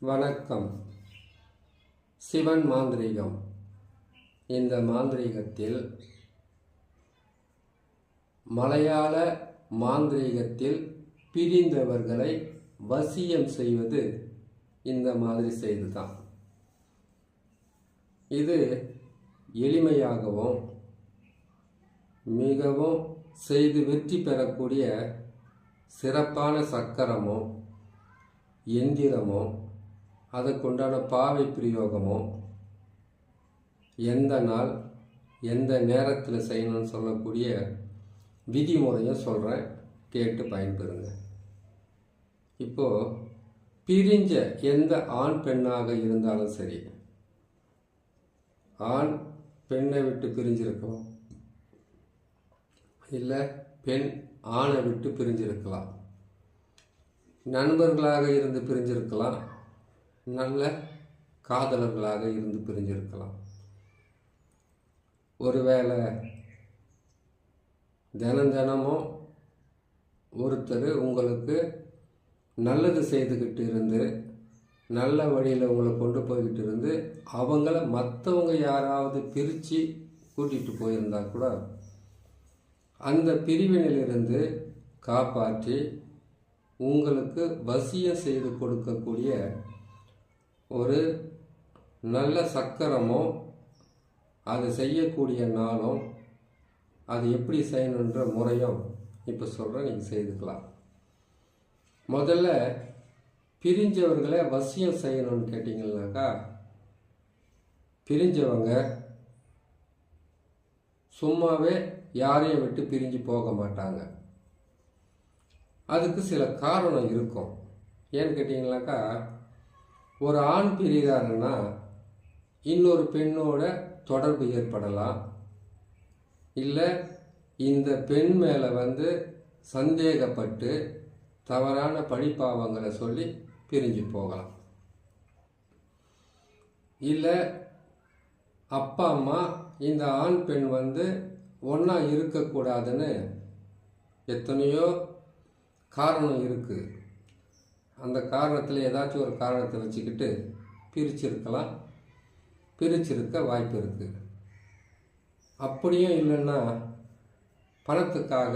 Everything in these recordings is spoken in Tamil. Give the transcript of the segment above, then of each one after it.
வணக்கம். சிவன் மாந்திரீகம். இந்த மாந்திரீகத்தில் மலையாள மாந்திரீகத்தில் பிரிந்தவர்களை வசியம் செய்வது இந்த மாதிரி செய்துதான். இது எளிமையாகவும் மிகவும் செய்து வெற்றி பெறக்கூடிய சிறப்பான சக்கரமோ எந்திரமோ அதற்குண்டான பாவை பிரயோகமோ எந்த நாள் எந்த நேரத்தில் செய்யணும்னு சொல்லக்கூடிய விதிமுறையும் சொல்கிறேன், கேட்டு பயன்பெறுங்க. இப்போது பிரிஞ்ச எந்த ஆண் பெண்ணாக இருந்தாலும் சரி, ஆண் பெண்ணை விட்டு பிரிஞ்சிருக்கலாம், இல்லை பெண் ஆணை விட்டு பிரிஞ்சிருக்கலாம், நண்பர்களாக இருந்து பிரிஞ்சிருக்கலாம், நல்ல காதலர்களாக இருந்து பிரிஞ்சிருக்கலாம். ஒருவேளை தினமும் ஒருத்தர் உங்களுக்கு நல்லது செய்துக்கிட்டு இருந்து நல்ல வழியில் உங்களை கொண்டு போய்கிட்டு இருந்து அவங்கள மற்றவங்க யாராவது பிரித்து கூட்டிகிட்டு போயிருந்தா கூட அந்த பிரிவினிலிருந்து காப்பாற்றி உங்களுக்கு வசியம் செய்து கொடுக்கக்கூடிய ஒரு நல்ல சக்கரமோ அது செய்யக்கூடிய நாளும் அது எப்படி செய்யணுன்ற முறையும் இப்போ சொல்கிறேன், நீங்கள் செய்துக்கலாம். முதல்ல பிரிஞ்சவர்களை வசியம் செய்யணும்னு கேட்டிங்கன்னாக்கா, பிரிஞ்சவங்க சும்மாவே யாரையும் விட்டு பிரிஞ்சு போக மாட்டாங்க. அதுக்கு சில காரணம் இருக்கும். ஏன்னு கேட்டிங்கனாக்கா, ஒரு ஆண் பிரிகிறாருன்னா இன்னொரு பெண்ணோட தொடர்பு ஏற்படலாம், இல்லை இந்த பெண் மேலே சந்தேகப்பட்டு தவறான பழிப்பாவங்களை சொல்லி பிரிஞ்சு போகலாம். இல்லை அப்பா அம்மா இந்த ஆண் பெண் ஒன்றா இருக்கக்கூடாதுன்னு எத்தனையோ காரணம் இருக்குது. அந்த காரணத்தில் ஏதாச்சும் ஒரு காரணத்தை வச்சுக்கிட்டு பிரிச்சிருக்கலாம், பிரிச்சிருக்க வாய்ப்பு இருக்குது. அப்படியும் இல்லைன்னா பணத்துக்காக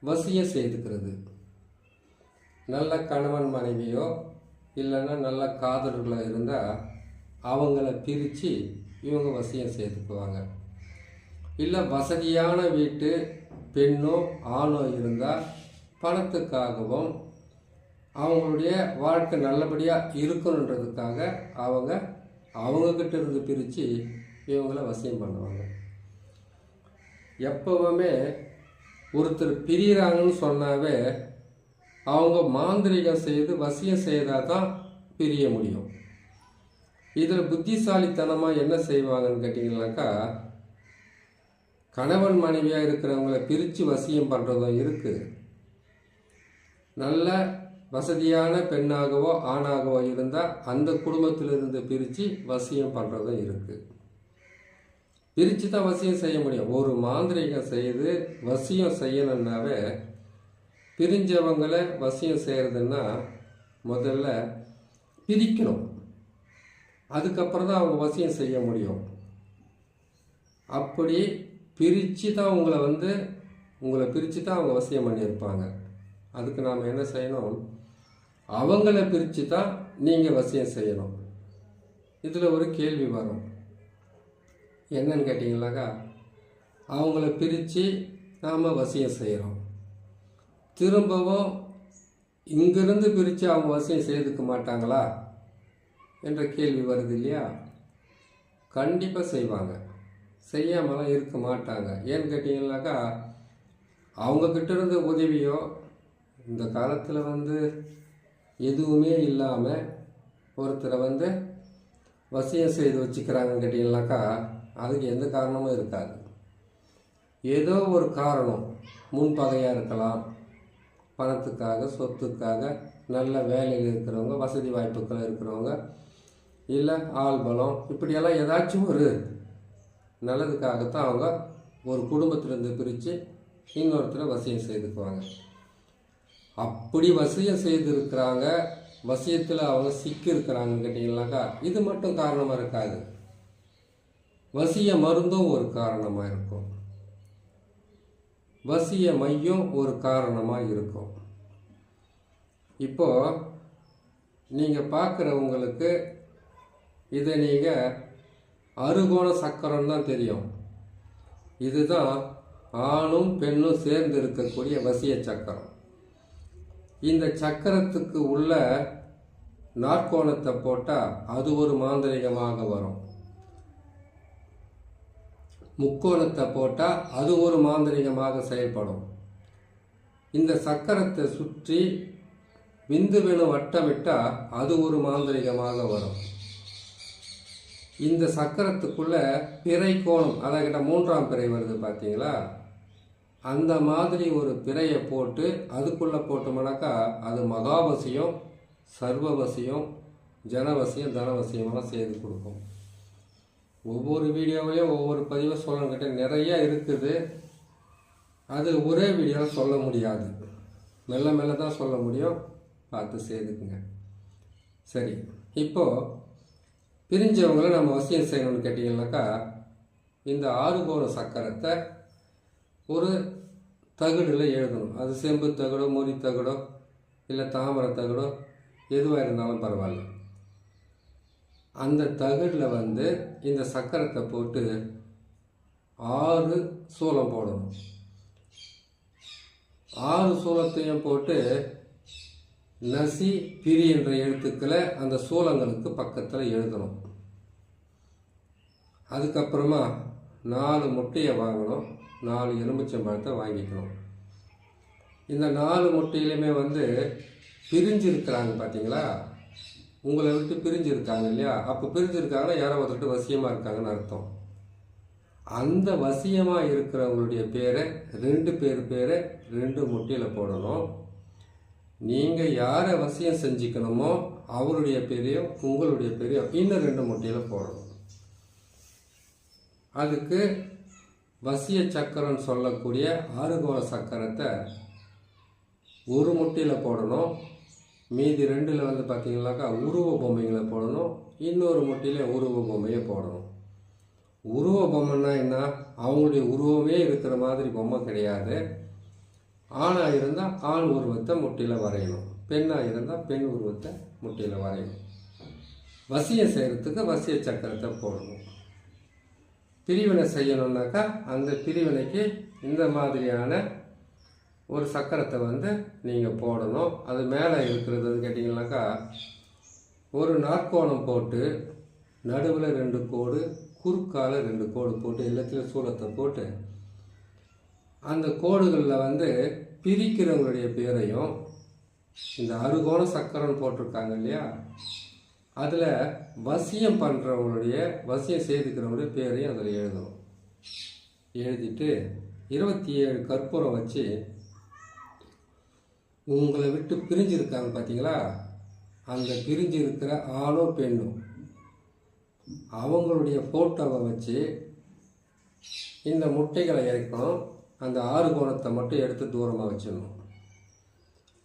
வசியம் செய்துக்கிறது. நல்ல கணவன் மனைவியோ இல்லைன்னா நல்ல காதலர்களோ இருந்தால் அவங்கள பிரித்து இவங்க வசியம் செய்துக்குவாங்க. இல்லை வசதியான வீட்டு பெண்ணோ ஆணோ இருந்தால் பணத்துக்காகவும் அவங்களுடைய வாழ்க்கை நல்லபடியாக இருக்கணுன்றதுக்காக அவங்கக்கிட்ட இருந்து பிரித்து இவங்கள வசியம் பண்ணுவாங்க. எப்பவுமே ஒருத்தர் பிரிகிறாங்கன்னு சொன்னாவே அவங்க மாந்திரிகம் செய்து வசியம் செய்தால் தான் பிரிய முடியும். இதில் புத்திசாலித்தனமாக என்ன செய்வாங்கன்னு கேட்டிங்கனாக்கா, கணவன் மனைவியாக இருக்கிறவங்கள பிரித்து வசியம் பண்ணுறதும் இருக்குது. நல்ல வசதியான பெண்ணாகவோ ஆணாகவோ இருந்தால் அந்த குடும்பத்திலிருந்து பிரித்து வசியம் பண்ணுறதும் இருக்குது. பிரித்து தான் வசியம் செய்ய முடியும். ஒரு மாந்திரிகம் செய்து வசியம் செய்யணுன்னாவே, பிரிஞ்சவங்களை வசியம் செய்கிறதுன்னா முதல்ல பிரிக்கணும், அதுக்கப்புறம் தான் அவங்க வசியம் செய்ய முடியும். அப்படி பிரித்து தான் உங்களை பிரித்து தான் அவங்க வசியம் பண்ணியிருப்பாங்க. அதுக்கு நாம் என்ன செய்யணும், அவங்கள பிரித்து தான் நீங்கள் வசியம் செய்யணும். இதில் ஒரு கேள்வி வரும், என்னன்னு கேட்டிங்கனாக்கா, அவங்கள பிரித்து நாம் வசியம் செய்கிறோம், திரும்பவும் இங்கிருந்து பிரித்து அவங்க வசியம் செய்துக்க மாட்டாங்களா என்ற கேள்வி வருது இல்லையா? கண்டிப்பாக செய்வாங்க, செய்யாமலாம் இருக்க மாட்டாங்க. ஏன்னு கேட்டிங்கனாக்கா, அவங்கக்கிட்ட இருந்த உதவியோ இந்த காலத்தில் எதுவுமே இல்லாமல் ஒருத்தரை வசியம் செய்து வச்சுக்கிறாங்கன்னு கேட்டிங்கனாக்கா, அதுக்கு எந்த காரணமும் இருக்காது. ஏதோ ஒரு காரணம், முன்பகையாக இருக்கலாம், பணத்துக்காக சொத்துக்காக, நல்ல வேலையில் இருக்கிறவங்க, வசதி வாய்ப்புகள் இருக்கிறவங்க, இல்லை ஆள்பலம், இப்படியெல்லாம் ஏதாச்சும் ஒரு நல்லதுக்காகத்தான் அவங்க ஒரு குடும்பத்திலேருந்து பிரித்து இன்னொருத்தரை வசியம் செய்துக்குவாங்க. அப்படி வசியம் செய்திருக்கிறாங்க வசியத்தில் அவங்க சிக்கி இருக்கிறாங்கன்னு கேட்டிங்கனாக்கா இது மட்டும் காரணமாக இருக்காது. வசிய மருந்தும் ஒரு காரணமாக இருக்கும், வசிய மையம் ஒரு காரணமாக இருக்கும். இப்போ நீங்கள் பார்க்குறவங்களுக்கு இதை நீங்கள் அறுகோண சக்கரம் தான் தெரியும். இதுதான் ஆணும் பெண்ணும் சேர்ந்து இருக்கக்கூடிய வசிய சக்கரம். இந்த சக்கரத்துக்கு உள்ள நாற்கோணத்தை போட்டால் அது ஒரு மாந்திரிகமாக வரும், முக்கோணத்தை போட்டால் அது ஒரு மாந்திரிகமாக செயல்படும். இந்த சக்கரத்தை சுற்றி விந்துவெணு வட்டமிட்டால் அது ஒரு மாந்திரிகமாக வரும். இந்த சக்கரத்துக்குள்ள பிறை கோணம், அதாவது மூன்றாம் பிறை வருது பார்த்தீங்களா, அந்த மாதிரி ஒரு பிறையை போட்டு அதுக்குள்ளே போட்டோம்னாக்கா அது மகாவசியம், சர்வவசியம், ஜனவசியம், தனவசியமெல்லாம் செய்து கொடுக்கும். ஒவ்வொரு வீடியோவையும் ஒவ்வொரு பதிவை சொல்லணுங்கிட்ட நிறைய இருக்குது. அது ஒரே வீடியோவில் சொல்ல முடியாது, மெல்ல மெல்ல தான் சொல்ல முடியும். பார்த்து செய்துக்குங்க. சரி, இப்போது பிரிஞ்சவங்களை நம்ம வசியம் செய்யணும்னு கேட்டிங்கனாக்கா இந்த ஆறுகோண சக்கரத்தை ஒரு தகடில் எழுதணும். அது செம்பு தகடோ, மொரி தகடோ, இல்லை தாமரை தகடோ, எதுவாக இருந்தாலும் பரவாயில்ல. அந்த தகடில் இந்த சக்கரத்தை போட்டு 6 சூலம் போடணும். 6 சூலத்தையும் போட்டு நசி பிரி என்ற எழுத்துக்களை அந்த சூலங்களுக்கு பக்கத்தில் எழுதணும். அதுக்கப்புறமா 4 முட்டையை வாங்கணும், 4 எலுமிச்சம்பழத்தை வாங்கிக்கணும். இந்த 4 முட்டையிலுமே பிரிஞ்சிருக்கிறாங்க பார்த்தீங்களா, உங்களை விட்டு பிரிஞ்சிருக்காங்க இல்லையா? அப்போ பிரிஞ்சிருக்காங்கன்னா யாரோ ஒருத்தர் வசியமாக இருக்காங்கன்னு அர்த்தம். அந்த வசியமாக இருக்கிறவங்களுடைய பேரை 2 பேரை 2 முட்டையில் போடணும். நீங்கள் யாரை வசியம் செஞ்சுக்கணுமோ அவருடைய பேரையும் உங்களுடைய பேரையும் இன்னும் 2 முட்டையில் போடணும். அதுக்கு வசிய சக்கரம்னு சொல்லக்கூடிய ஆறுகோண சக்கரத்தை ஒரு முட்டையில் போடணும். மீதி 2ல் பார்த்தீங்கன்னாக்கா உருவ பொம்மைகளை போடணும். இன்னொரு முட்டையில் உருவ பொம்மையை போடணும். உருவ பொம்மைன்னா என்ன? அவங்களுடைய உருவமே இருக்கிற மாதிரி பொம்மை கிடையாது. ஆணாக இருந்தால் ஆண் உருவத்தை முட்டையில் வரையணும், பெண்ணாக இருந்தால் பெண் உருவத்தை முட்டையில் வரையணும். வசியம் செய்கிறதுக்கு வசிய சக்கரத்தை போடணும். பிரிவினை செய்யணுன்னாக்கா அந்த பிரிவினைக்கு இந்த மாதிரியான ஒரு சக்கரத்தை நீங்கள் போடணும். அது மேலே இருக்கிறது கேட்டிங்கனாக்கா ஒரு நாற்கோணம் போட்டு நடுவில் 2 கோடு, குறுக்கால 2 கோடு போட்டு எல்லாத்துலேயும் சூலத்தை போட்டு அந்த கோடுகளில் பிரிக்கிறவங்களுடைய பேரையும் இந்த அறுகோண சக்கரம் போட்டிருக்காங்க இல்லையா, அதில் வசியம் பண்ணுறவங்களுடைய வசியம் செய்துக்கிறவங்களுடைய பேரையும் அதில் எழுதணும். எழுதிட்டு 27 கற்பூரம் வச்சு உங்களை விட்டு பிரிஞ்சிருக்காங்க பார்த்தீங்களா, அந்த பிரிஞ்சு இருக்கிற ஆணோ பெண்ணோ அவங்களுடைய ஃபோட்டோவை வச்சு இந்த முட்டைகளை இறக்கணும். அந்த 6 கோணத்தை மட்டும் எடுத்து தூரமாக வச்சிடணும்.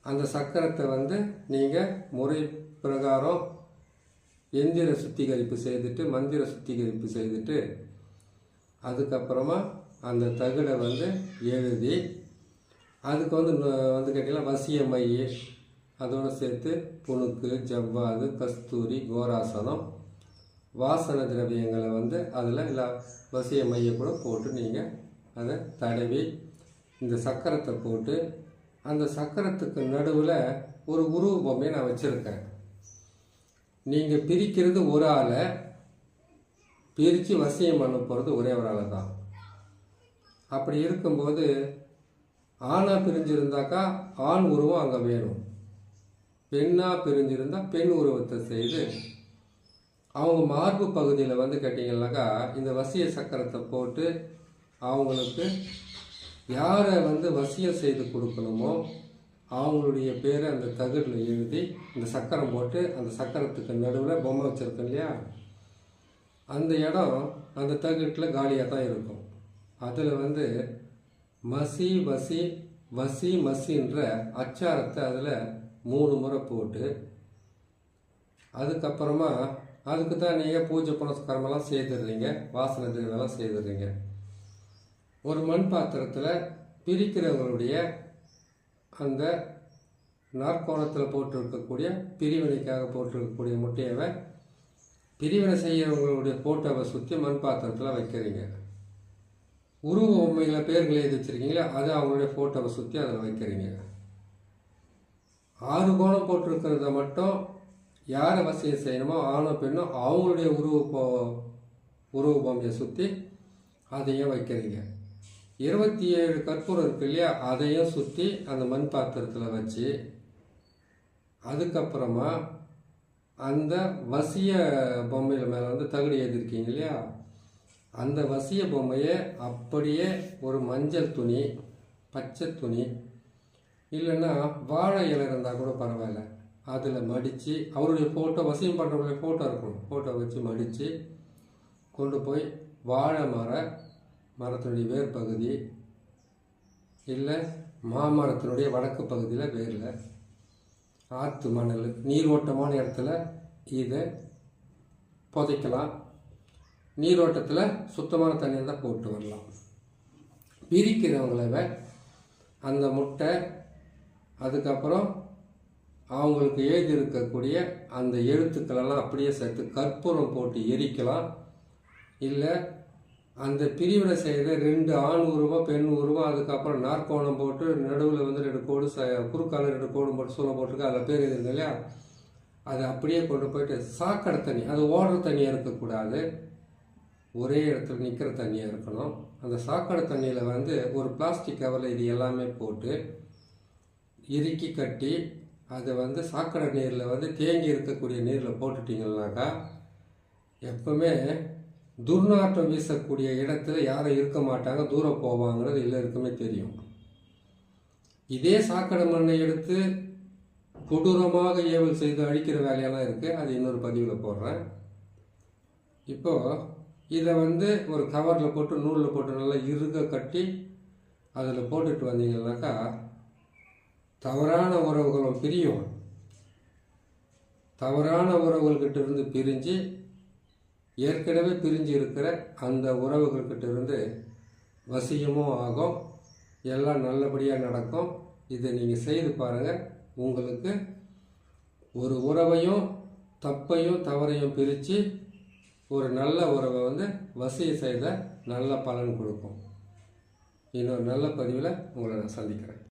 அந்த சக்கரத்தை நீங்கள் முறை பிரகாரம் எந்திர சுத்திகரிப்பு செய்துட்டு மந்திர சுத்திகரிப்பு செய்துட்டு அதுக்கப்புறமா அந்த தகடை எழுதி அதுக்கு கேட்டிங்கன்னா வசிய மை, அதோடு சேர்த்து புணுக்கு, ஜவ்வாது, கஸ்தூரி, கோராசனம், வாசன திரவியங்களை அதில் எல்லா வசிய மையை கூட போட்டு நீங்கள் அதை தடவி இந்த சக்கரத்தை போட்டு அந்த சக்கரத்துக்கு நடுவில் ஒரு உருவ பொம்மையை நான் வச்சுருக்கேன். நீங்கள் பிரிக்கிறது ஒரு ஆளை, பிரித்து வசியம் பண்ண போகிறது ஒரே ஒரு ஆளை தான். அப்படி இருக்கும்போது ஆணாக பிரிஞ்சிருந்தாக்கா ஆண் உருவம் அங்கே வேணும், பெண்ணாக பிரிஞ்சிருந்தால் பெண் உருவத்தை செய்து அவங்க மார்பு பகுதியில் கேட்டிங்கன்னாக்கா இந்த வசிய சக்கரத்தை போட்டு அவங்களுக்கு யாரை வசியம் செய்து கொடுக்கணுமோ அவங்களுடைய பேரை அந்த தகடில் எழுதி இந்த சக்கரம் போட்டு அந்த சக்கரத்துக்கு நடுவில் பொம்மை வச்சுருக்கோம் இல்லையா, அந்த இடம் அந்த தகட்டில் காலியாக தான் இருக்கும். அதில் மசி வசி வசி மசின்ற அச்சாரத்தை அதில் 3 முறை போட்டு அதுக்கப்புறமா அதுக்கு தான் நீங்கள் பூஜை புனஸ்காரமெல்லாம் செய்துடுறீங்க, வாசனை திரவெல்லாம் செய்துடுறீங்க. ஒரு மண் பாத்திரத்தில் பிரிக்கிறவங்களுடைய அந்த நாற்கோணத்தில் போட்டிருக்கக்கூடிய பிரிவினைக்காக போட்டிருக்கக்கூடிய முட்டையை பிரிவினை செய்கிறவங்களுடைய ஃபோட்டோவை சுற்றி மண் பாத்திரத்தில் வைக்கிறீங்க. உருவ பொம்மைகளை பேர்கள் எழுதி வச்சுருக்கீங்களா, அது அவங்களுடைய ஃபோட்டோவை சுற்றி அதில் வைக்கிறீங்க. 6 கோணம் போட்டிருக்கிறத மட்டும் யாரை வசியம் செய்யணுமோ ஆணோ பெண்ணோ அவங்களுடைய உருவ பொம்மையை சுற்றி அதையும் வைக்கிறீங்க. 27 கற்பூரம் இருக்கு இல்லையா, அதையும் சுற்றி அந்த மண் பாத்திரத்தில் வச்சு அதுக்கப்புறமா அந்த வசிய பொம்மையில் மேலே வந்து தகுதி எழுதியிருக்கீங்க இல்லையா, அந்த வசிய பொம்மையை அப்படியே ஒரு மஞ்சள் துணி, பச்சை துணி, இல்லைன்னா வாழை இலை இருந்தால் கூட பரவாயில்ல, அதில் மடித்து அவருடைய ஃபோட்டோ, வசியம் பண்ணுறவங்களுடைய ஃபோட்டோ இருக்கணும், ஃபோட்டோ வச்சு மடித்து கொண்டு போய் வாழை மரத்தினுடைய வேர் பகுதி இல்லை மாமரத்தினுடைய வடக்கு பகுதியில் வேரில் ஆற்று மணல் நீரோட்டமான இடத்துல இதை புதைக்கலாம். நீரோட்டத்தில் சுத்தமான தண்ணியை தான் போட்டு வரலாம். பிரிக்கிறவங்கள அந்த முட்டை, அதுக்கப்புறம் அவங்களுக்கு எழுதி இருக்கக்கூடிய அந்த எழுத்துக்களெல்லாம் அப்படியே சேர்த்து கற்பூரம் போட்டு எரிக்கலாம். இல்லை அந்த பிரிவினை செய்த 2 ஆண் உருவம் பெண் உருவம், அதுக்கப்புறம் நாற்கோணம் போட்டு நடுவில் வந்து 2 கோடு குறுக்கால 2 கோடு போட்டு சூளை போட்டிருக்கு, அதில் பேர் எழுதுங்க இல்லையா, அதை அப்படியே கொண்டு போயிட்டு சாக்கடை தண்ணி, அது ஓடுற தண்ணியாக இருக்கக்கூடாது, ஒரே இடத்துல நிற்கிற தண்ணியாக இருக்கணும். அந்த சாக்கடை தண்ணியில் வந்து ஒரு பிளாஸ்டிக் கவரில் இது எல்லாமே போட்டு இறுக்கி கட்டி அதை வந்து சாக்கடை நீரில் வந்து தேங்கி இருக்கக்கூடிய நீரில் போட்டுட்டிங்கன்னாக்கா எப்பவுமே துர்நாற்றம் வீசக்கூடிய இடத்துல யாரும் இருக்க மாட்டாங்க, தூரம் போவாங்கிறது எல்லாருக்குமே தெரியும். இதே சாக்கடை மண்ணை எடுத்து கொடூரமாக ஏவல் செய்து அழிக்கிற வேலையெல்லாம் இருக்குது, அது இன்னொரு பதிவில் போடுறேன். இப்போது இதை வந்து ஒரு கவரில் போட்டு நூலில் போட்டு நல்லா இறுக கட்டி அதில் போட்டுட்டு வந்தீங்கன்னாக்கா தவறான உறவுகளும் பிரியும். தவறான உறவுகள்கிட்ட இருந்து பிரிஞ்சு ஏற்கனவே பிரிஞ்சு இருக்கிற அந்த உறவுகள்கிட்ட இருந்து வசியமும் ஆகும், எல்லாம் நல்லபடியாக நடக்கும். இதை நீங்கள் செய்து பாருங்கள். உங்களுக்கு ஒரு உறவையும் தப்பையும் தவறையும் பிரித்து ஒரு நல்ல உறவை வந்து வசியம் செய்த நல்ல பலன் கொடுக்கும். இன்னொரு நல்ல பதிவில் உங்களை நான் சந்திக்கிறேன்.